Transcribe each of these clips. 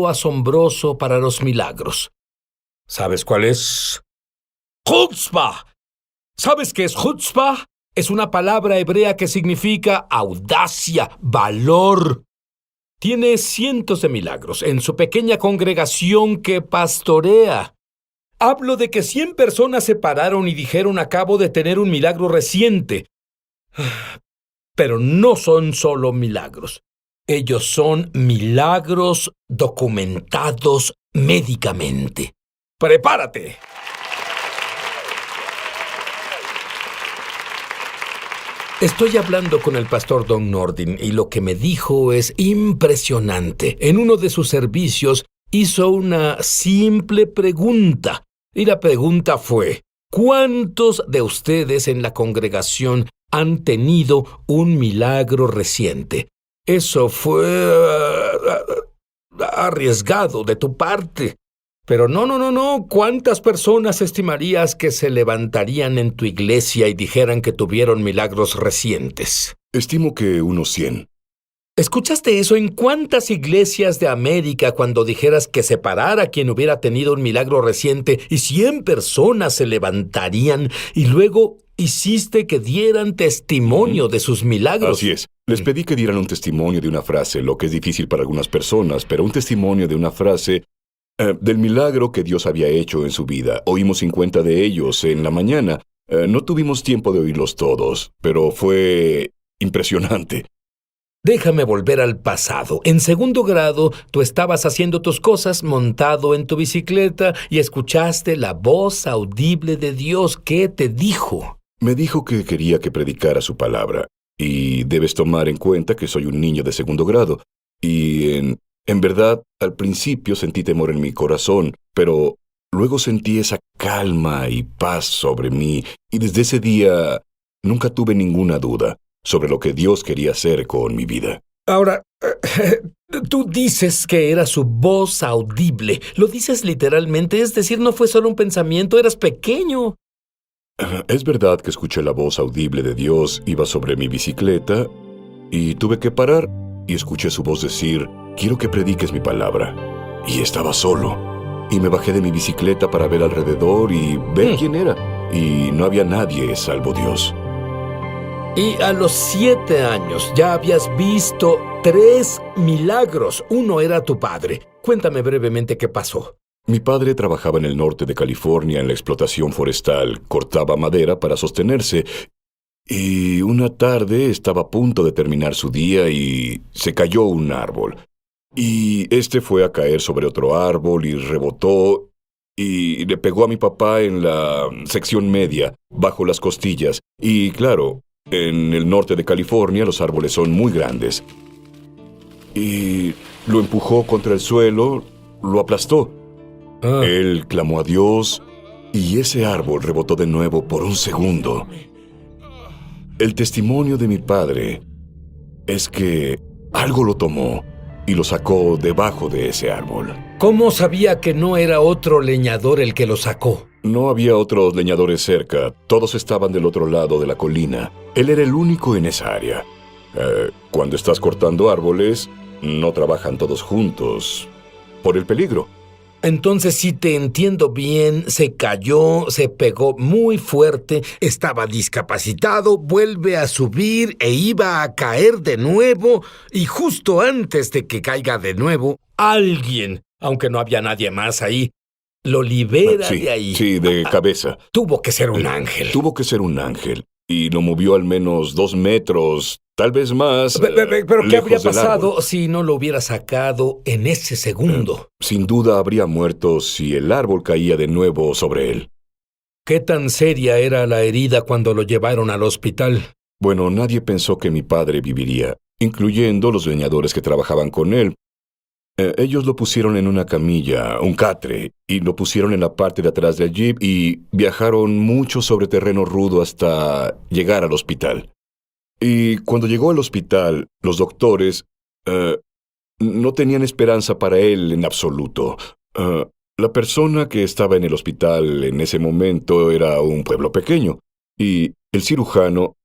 método asombroso para los milagros. ¿Sabes cuál es? ¡Chutzpah! ¿Sabes qué es chutzpah? Es una palabra hebrea que significa audacia, valor. Tiene cientos de milagros en su pequeña congregación que pastorea. Hablo de que 100 personas se pararon y dijeron: acabo de tener un milagro reciente. Pero no son solo milagros. Ellos son milagros documentados médicamente. ¡Prepárate! Estoy hablando con el pastor Don Nordin y lo que me dijo es impresionante. En uno de sus servicios hizo una simple pregunta. Y la pregunta fue: ¿cuántos de ustedes en la congregación han tenido un milagro reciente? Eso fue arriesgado de tu parte. Pero no. ¿Cuántas personas estimarías que se levantarían en tu iglesia y dijeran que tuvieron milagros recientes? Estimo que unos 100. ¿Escuchaste eso? ¿En cuántas iglesias de América cuando dijeras que se parara quien hubiera tenido un milagro reciente y 100 personas se levantarían y luego hiciste que dieran testimonio de sus milagros? Así es. Les pedí que dieran un testimonio de una frase, lo que es difícil para algunas personas, pero un testimonio de una frase del milagro que Dios había hecho en su vida. Oímos 50 de ellos en la mañana. No tuvimos tiempo de oírlos todos, pero fue impresionante. Déjame volver al pasado. En segundo grado, tú estabas haciendo tus cosas montado en tu bicicleta y escuchaste la voz audible de Dios. ¿Qué te dijo? Me dijo que quería que predicara su palabra. Y debes tomar en cuenta que soy un niño de segundo grado. Y en verdad, al principio sentí temor en mi corazón, pero luego sentí esa calma y paz sobre mí. Y desde ese día nunca tuve ninguna duda sobre lo que Dios quería hacer con mi vida. Ahora, tú dices que era su voz audible. ¿Lo dices literalmente? Es decir, no fue solo un pensamiento, eras pequeño. Es verdad que escuché la voz audible de Dios, iba sobre mi bicicleta y tuve que parar y escuché su voz decir: quiero que prediques mi palabra. Y estaba solo. Y me bajé de mi bicicleta para ver alrededor y ver quién era. Y no había nadie salvo Dios. Y a los 7 años ya habías visto 3 milagros. Uno era tu padre. Cuéntame brevemente qué pasó. Mi padre trabajaba en el norte de California en la explotación forestal. Cortaba madera para sostenerse. Y una tarde estaba a punto de terminar su día y se cayó un árbol. Y este fue a caer sobre otro árbol y rebotó y le pegó a mi papá en la sección media, bajo las costillas. Y claro, en el norte de California los árboles son muy grandes. Y lo empujó contra el suelo, lo aplastó. Él clamó a Dios y ese árbol rebotó de nuevo por un segundo. El testimonio de mi padre es que algo lo tomó y lo sacó debajo de ese árbol. ¿Cómo sabía que no era otro leñador el que lo sacó? No había otros leñadores cerca. Todos estaban del otro lado de la colina. Él era el único en esa área. Cuando estás cortando árboles, no trabajan todos juntos por el peligro. Entonces, si te entiendo bien, se cayó, se pegó muy fuerte, estaba discapacitado, vuelve a subir e iba a caer de nuevo, y justo antes de que caiga de nuevo, alguien, aunque no había nadie más ahí, lo libera de ahí. Sí, de cabeza. Tuvo que ser un ángel. Tuvo que ser un ángel. Y lo movió al menos 2 metros, tal vez más. Pero ¿qué habría del pasado árbol. si no lo hubiera sacado en ese segundo? Sin duda habría muerto si el árbol caía de nuevo sobre él. ¿Qué tan seria era la herida cuando lo llevaron al hospital? Bueno, nadie pensó que mi padre viviría, incluyendo los leñadores que trabajaban con él. Ellos lo pusieron en una camilla, un catre, y lo pusieron en la parte de atrás del jeep y viajaron mucho sobre terreno rudo hasta llegar al hospital. Y cuando llegó al hospital, los doctores no tenían esperanza para él en absoluto. La persona que estaba en el hospital en ese momento era un pueblo pequeño, y el cirujano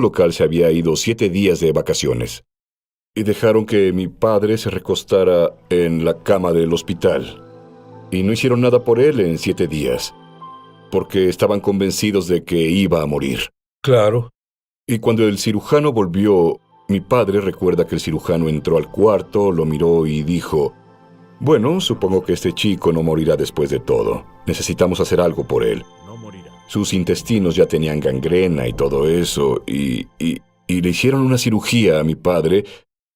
local se había ido 7 días de vacaciones. y dejaron que mi padre se recostara en la cama del hospital. Y no hicieron nada por él en 7 días, porque estaban convencidos de que iba a morir. Claro. Y cuando el cirujano volvió, mi padre recuerda que el cirujano entró al cuarto, lo miró y dijo: bueno, supongo que este chico no morirá después de todo. Necesitamos hacer algo por él. No morirá. Sus intestinos ya tenían gangrena y todo eso, y le hicieron una cirugía a mi padre,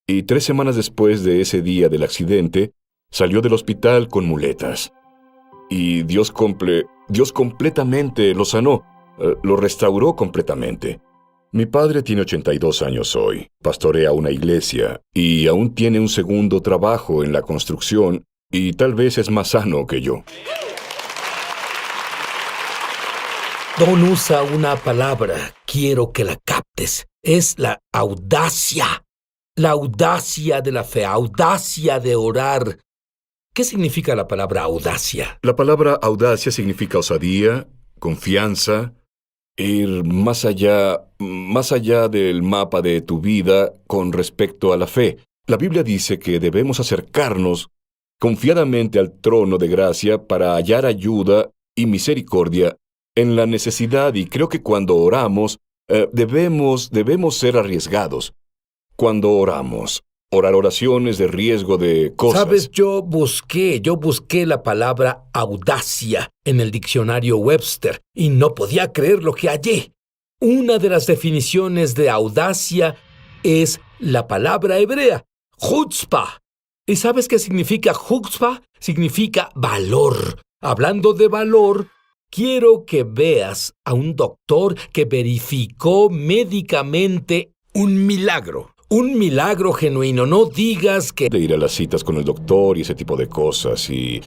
y 3 semanas después de ese día del accidente, salió del hospital con muletas. Y Dios completamente lo sanó, lo restauró completamente. Mi padre tiene 82 años hoy, pastorea una iglesia y aún tiene un segundo trabajo en la construcción y tal vez es más sano que yo. Don usa una palabra, quiero que la captes. Es la audacia. La audacia de la fe, audacia de orar. ¿Qué significa la palabra audacia? La palabra audacia significa osadía, confianza, ir más allá del mapa de tu vida con respecto a la fe. La Biblia dice que debemos acercarnos confiadamente al trono de gracia para hallar ayuda y misericordia en la necesidad, y creo que cuando oramos debemos ser arriesgados. Cuando oramos, orar oraciones de riesgo de cosas. Sabes, yo busqué la palabra audacia en el diccionario Webster y no podía creer lo que hallé. Una de las definiciones de audacia es la palabra hebrea, chutzpah. ¿Y sabes qué significa chutzpah? Significa valor. Hablando de valor, quiero que veas a un doctor que verificó médicamente un milagro. Un milagro genuino, no digas que... De ir a las citas con el doctor y ese tipo de cosas. Y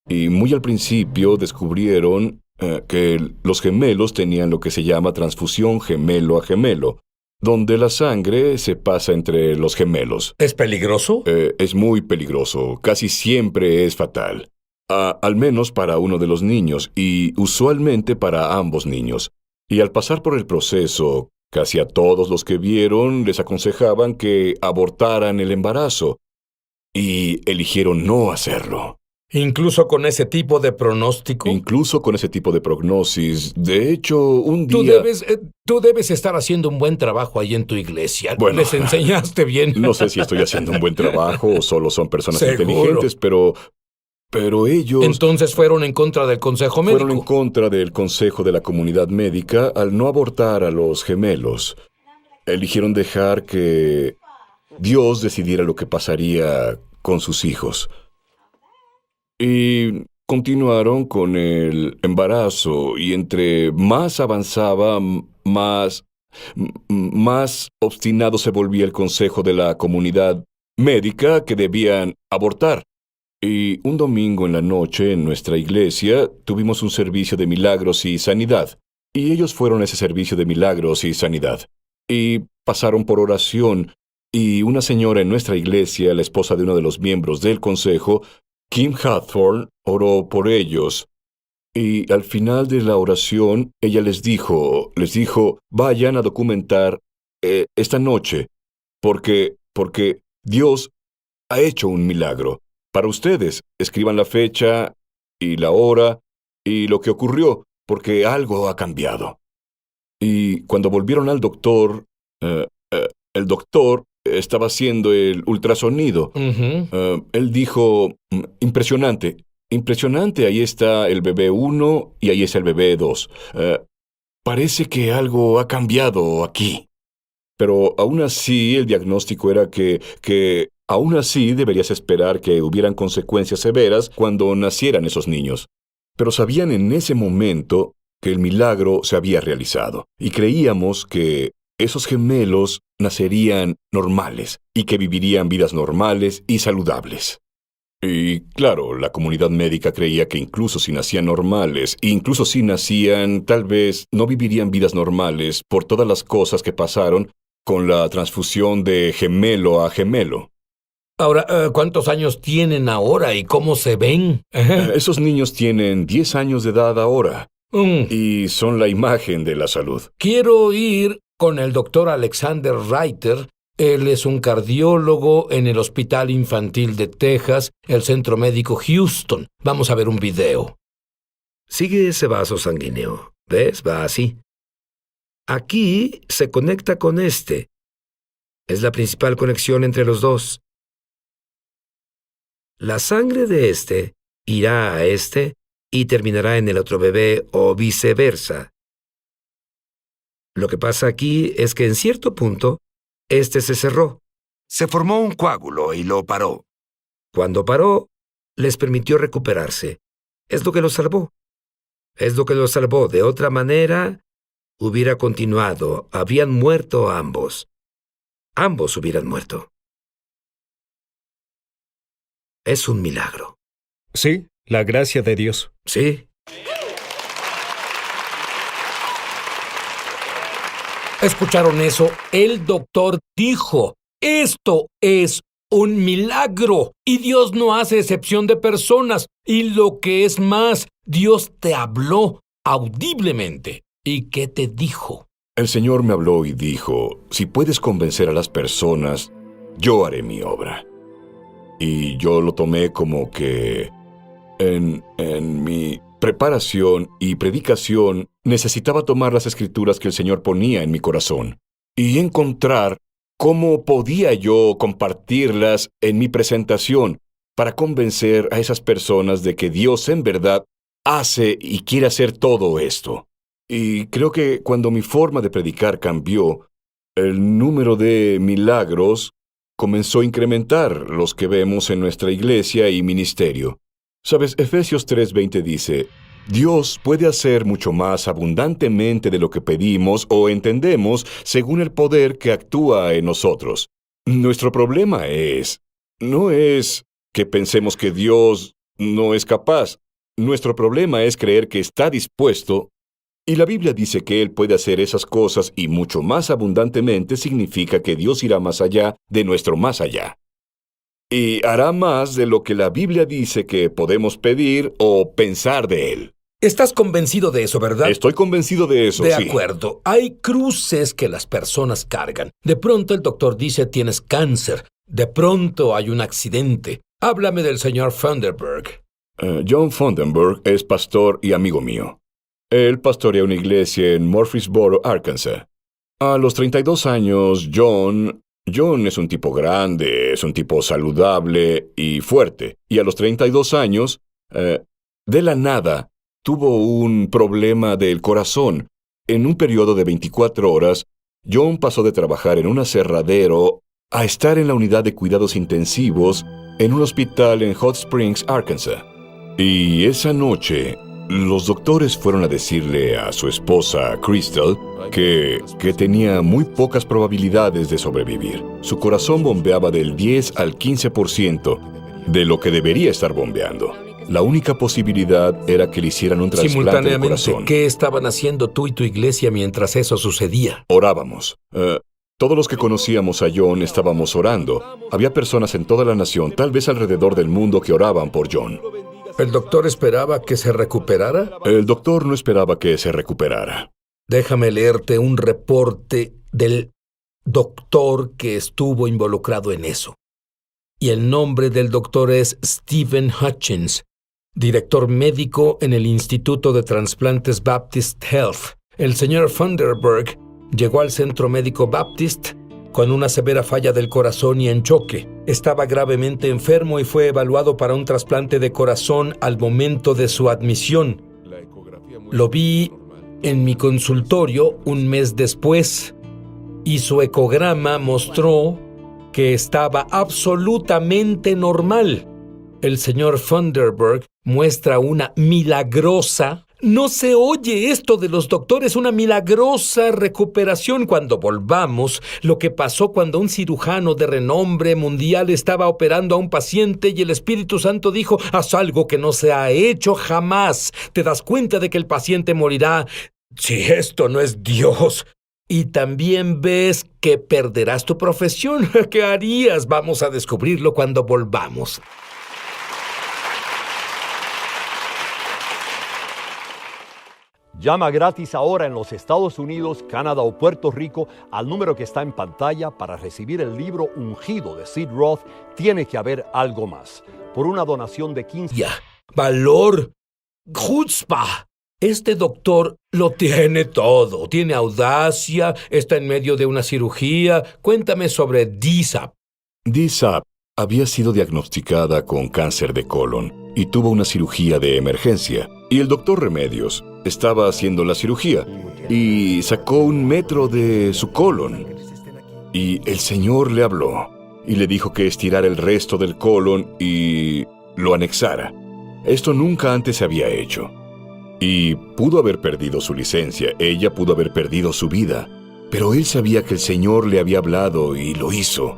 muy al principio descubrieron que los gemelos tenían lo que se llama transfusión gemelo a gemelo, donde la sangre se pasa entre los gemelos. ¿Es peligroso? Es muy peligroso, casi siempre es fatal. Al menos para uno de los niños, y usualmente para ambos niños. Y al pasar por el proceso, casi a todos los que vieron les aconsejaban que abortaran el embarazo, y eligieron no hacerlo. Incluso con ese tipo de pronóstico. Incluso con ese tipo de prognosis. De hecho, un día... Tú debes estar haciendo un buen trabajo ahí en tu iglesia. Bueno, les enseñaste bien. No sé si estoy haciendo un buen trabajo o solo son personas Seguro. inteligentes, pero ellos... Entonces fueron en contra del consejo médico. Fueron en contra del consejo de la comunidad médica al no abortar a los gemelos. Eligieron dejar que Dios decidiera lo que pasaría con sus hijos. Y continuaron con el embarazo, y entre más avanzaba, más obstinado se volvía el consejo de la comunidad médica que debían abortar. Y un domingo en la noche en nuestra iglesia tuvimos un servicio de milagros y sanidad. Y ellos fueron a ese servicio de milagros y sanidad. Y pasaron por oración, y una señora en nuestra iglesia, la esposa de uno de los miembros del consejo, Kim Hathorne, oró por ellos. Y al final de la oración, ella les dijo, vayan a documentar esta noche, porque Dios ha hecho un milagro. Para ustedes, escriban la fecha y la hora y lo que ocurrió, porque algo ha cambiado. Y cuando volvieron al doctor, el doctor estaba haciendo el ultrasonido. Él dijo, impresionante, ahí está el bebé 1 y ahí está el bebé 2. Parece que algo ha cambiado aquí. Pero aún así, el diagnóstico era que aún así deberías esperar que hubieran consecuencias severas cuando nacieran esos niños. Pero sabían en ese momento que el milagro se había realizado, y creíamos que esos gemelos nacerían normales y que vivirían vidas normales y saludables. Y claro, la comunidad médica creía que incluso si nacían normales, e incluso si nacían, tal vez no vivirían vidas normales por todas las cosas que pasaron con la transfusión de gemelo a gemelo. Ahora, ¿cuántos años tienen ahora y cómo se ven? Esos niños tienen 10 años de edad ahora, y son la imagen de la salud. Quiero ir con el doctor Alexander Reiter, Él es un cardiólogo en el Hospital Infantil de Texas, el Centro Médico Houston. Vamos a ver un video. Sigue ese vaso sanguíneo. ¿Ves? Va así. Aquí se conecta con este. Es la principal conexión entre los dos. La sangre de este irá a este y terminará en el otro bebé o viceversa. Lo que pasa aquí es que en cierto punto, este se cerró. Se formó un coágulo y lo paró. Cuando paró, les permitió recuperarse. Es lo que los salvó. Es lo que los salvó. De otra manera, hubiera continuado. Habrían muerto ambos. Ambos hubieran muerto. Es un milagro. Sí, la gracia de Dios. ¿Sí? ¿Escucharon eso? El doctor dijo, esto es un milagro. Y Dios no hace excepción de personas. Y lo que es más, Dios te habló audiblemente. ¿Y qué te dijo? El Señor me habló y dijo, si puedes convencer a las personas, yo haré mi obra. Y yo lo tomé como que en mi preparación y predicación necesitaba tomar las escrituras que el Señor ponía en mi corazón y encontrar cómo podía yo compartirlas en mi presentación para convencer a esas personas de que Dios en verdad hace y quiere hacer todo esto. Y creo que cuando mi forma de predicar cambió, el número de milagros comenzó a incrementar los que vemos en nuestra iglesia y ministerio. Sabes, Efesios 3:20 dice, Dios puede hacer mucho más abundantemente de lo que pedimos o entendemos según el poder que actúa en nosotros. Nuestro problema no es que pensemos que Dios no es capaz. Nuestro problema es creer que está dispuesto. Y la Biblia dice que Él puede hacer esas cosas y mucho más abundantemente significa que Dios irá más allá de nuestro más allá. Y hará más de lo que la Biblia dice que podemos pedir o pensar de Él. ¿Estás convencido de eso, verdad? Estoy convencido de eso, De sí. acuerdo. Hay cruces que las personas cargan. De pronto el doctor dice tienes cáncer. De pronto hay un accidente. Háblame del señor Funderburk. John Funderburk es pastor y amigo mío. Él pastorea una iglesia en Murfreesboro, Arkansas. A los 32 años, John es un tipo grande, es un tipo saludable y fuerte. Y a los 32 años, de la nada, tuvo un problema del corazón. En un periodo de 24 horas, John pasó de trabajar en un aserradero a estar en la unidad de cuidados intensivos en un hospital en Hot Springs, Arkansas. Y esa noche, los doctores fueron a decirle a su esposa, Crystal, que tenía muy pocas probabilidades de sobrevivir. Su corazón bombeaba del 10 al 15% de lo que debería estar bombeando. La única posibilidad era que le hicieran un trasplante de corazón. ¿Qué estaban haciendo tú y tu iglesia mientras eso sucedía? Orábamos. Todos los que conocíamos a John estábamos orando. Había personas en toda la nación, tal vez alrededor del mundo, que oraban por John. ¿El doctor esperaba que se recuperara? El doctor no esperaba que se recuperara. Déjame leerte un reporte del doctor que estuvo involucrado en eso. Y el nombre del doctor es Stephen Hutchins, director médico en el Instituto de Trasplantes Baptist Health. El señor Funderburk llegó al centro médico Baptist con una severa falla del corazón y en choque. Estaba gravemente enfermo y fue evaluado para un trasplante de corazón al momento de su admisión. Lo vi en mi consultorio un mes después y su ecograma mostró que estaba absolutamente normal. El señor Funderburk muestra una milagrosa. No se oye esto de los doctores, una milagrosa recuperación. Cuando volvamos, lo que pasó cuando un cirujano de renombre mundial estaba operando a un paciente y el Espíritu Santo dijo, haz algo que no se ha hecho jamás. Te das cuenta de que el paciente morirá. Si esto no es Dios. Y también ves que perderás tu profesión. ¿Qué harías? Vamos a descubrirlo cuando volvamos. Llama gratis ahora en los Estados Unidos, Canadá o Puerto Rico al número que está en pantalla para recibir el libro ungido de Sid Roth, Tiene que haber algo más. Por una donación de 15... Ya, valor, chutzpah. Este doctor lo tiene todo. Tiene audacia, está en medio de una cirugía. Cuéntame sobre DSAP. DSAP había sido diagnosticada con cáncer de colon y tuvo una cirugía de emergencia. Y el doctor Remedios estaba haciendo la cirugía y sacó 1 metro de su colon. Y el Señor le habló y le dijo que estirara el resto del colon y lo anexara. Esto nunca antes se había hecho. Y pudo haber perdido su licencia, ella pudo haber perdido su vida, pero él sabía que el Señor le había hablado y lo hizo.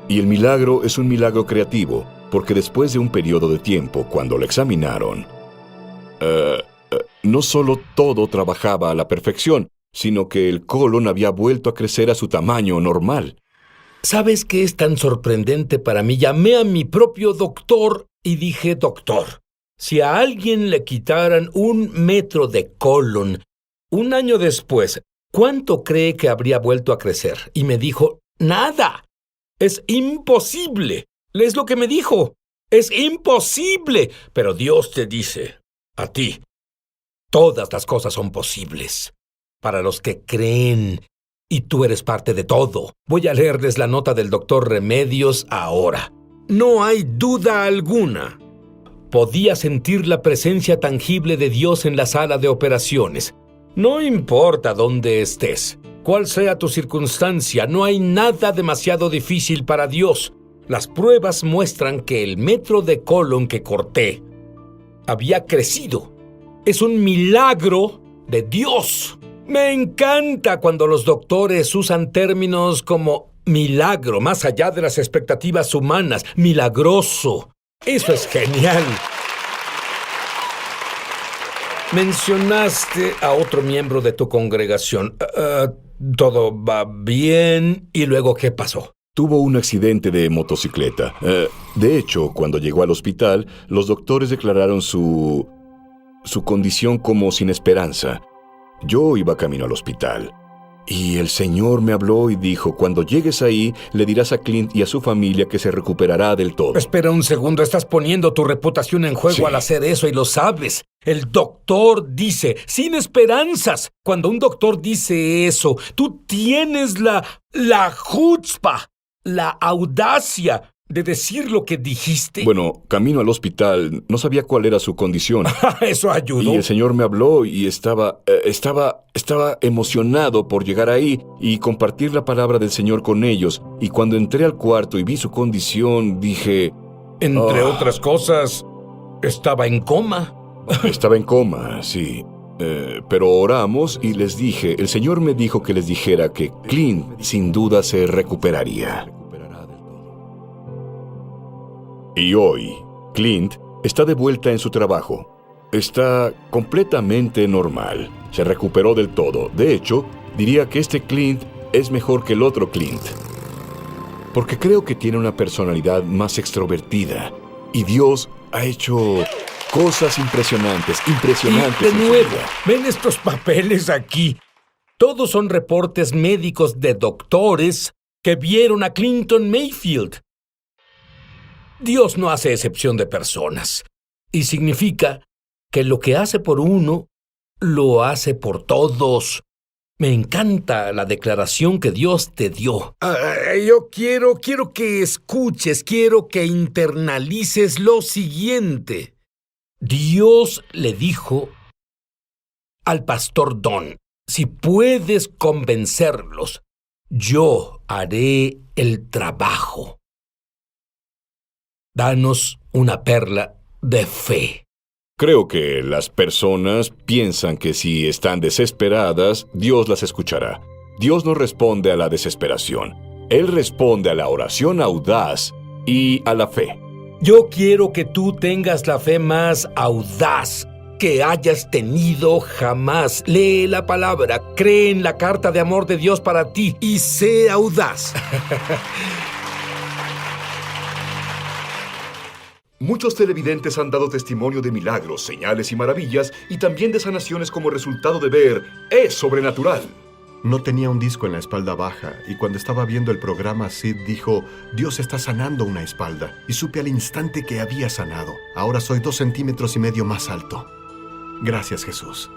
Y el milagro es un milagro creativo, porque después de un periodo de tiempo, cuando lo examinaron, no solo todo trabajaba a la perfección, sino que el colon había vuelto a crecer a su tamaño normal. ¿Sabes qué es tan sorprendente para mí? Llamé a mi propio doctor y dije, doctor, si a alguien le quitaran 1 metro de colon, 1 año después, ¿cuánto cree que habría vuelto a crecer? Y me dijo, nada. Es imposible. Es lo que me dijo. Es imposible. Pero Dios te dice, a ti, todas las cosas son posibles. Para los que creen, y tú eres parte de todo. Voy a leerles la nota del doctor Remedios ahora. No hay duda alguna. Podía sentir la presencia tangible de Dios en la sala de operaciones. No importa dónde estés, cuál sea tu circunstancia, no hay nada demasiado difícil para Dios. Las pruebas muestran que el metro de colon que corté había crecido. Es un milagro de Dios. Me encanta cuando los doctores usan términos como milagro, más allá de las expectativas humanas. Milagroso. Eso es genial. Mencionaste a otro miembro de tu congregación. Todo va bien. ¿Y luego qué pasó? Tuvo un accidente de motocicleta. De hecho, cuando llegó al hospital, los doctores declararon su condición como sin esperanza. Yo iba camino al hospital. Y el Señor me habló y dijo, cuando llegues ahí, le dirás a Clint y a su familia que se recuperará del todo. Espera un segundo, estás poniendo tu reputación en juego al hacer eso y lo sabes. El doctor dice, sin esperanzas. Cuando un doctor dice eso, tú tienes la chutzpah, la audacia de decir lo que dijiste. Bueno, camino al hospital, no sabía cuál era su condición. Eso ayudó. Y el Señor me habló y estaba emocionado por llegar ahí y compartir la palabra del Señor con ellos. Y cuando entré al cuarto y vi su condición, dije... Entre otras cosas, estaba en coma. Estaba en coma, sí. Pero oramos y les dije, el Señor me dijo que les dijera que Clint sin duda se recuperaría. Y hoy, Clint está de vuelta en su trabajo. Está completamente normal. Se recuperó del todo. De hecho, diría que este Clint es mejor que el otro Clint. Porque creo que tiene una personalidad más extrovertida. Y Dios ha hecho cosas impresionantes. Y de nuevo, ven estos papeles aquí. Todos son reportes médicos de doctores que vieron a Clinton Mayfield. Dios no hace excepción de personas. Y significa que lo que hace por uno, lo hace por todos. Me encanta la declaración que Dios te dio. Yo quiero que escuches, quiero que internalices lo siguiente. Dios le dijo al pastor Don, si puedes convencerlos, yo haré el trabajo. Danos una perla de fe. Creo que las personas piensan que si están desesperadas, Dios las escuchará. Dios no responde a la desesperación. Él responde a la oración audaz y a la fe. Yo quiero que tú tengas la fe más audaz que hayas tenido jamás. Lee la palabra, cree en la carta de amor de Dios para ti y sé audaz. Muchos televidentes han dado testimonio de milagros, señales y maravillas, y también de sanaciones como resultado de ver Es Sobrenatural. No tenía un disco en la espalda baja, y cuando estaba viendo el programa, Sid dijo, Dios está sanando una espalda, y supe al instante que había sanado. Ahora soy 2,5 centímetros más alto. Gracias, Jesús.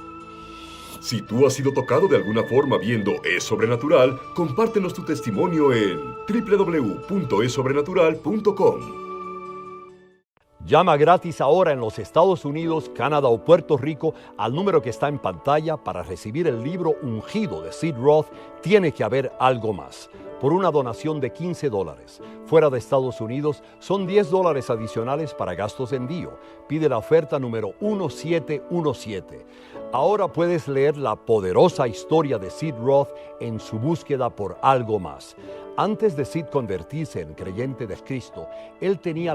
Si tú has sido tocado de alguna forma viendo Es Sobrenatural, compártenos tu testimonio en www.esobrenatural.com. Llama gratis ahora en los Estados Unidos, Canadá o Puerto Rico al número que está en pantalla para recibir el libro Ungido de Sid Roth, Tiene que haber algo más, por una donación de $15. Fuera de Estados Unidos son $10 adicionales para gastos de envío. Pide la oferta número 1717. Ahora puedes leer la poderosa historia de Sid Roth en su búsqueda por algo más. Antes de Sid convertirse en creyente de Cristo, él tenía la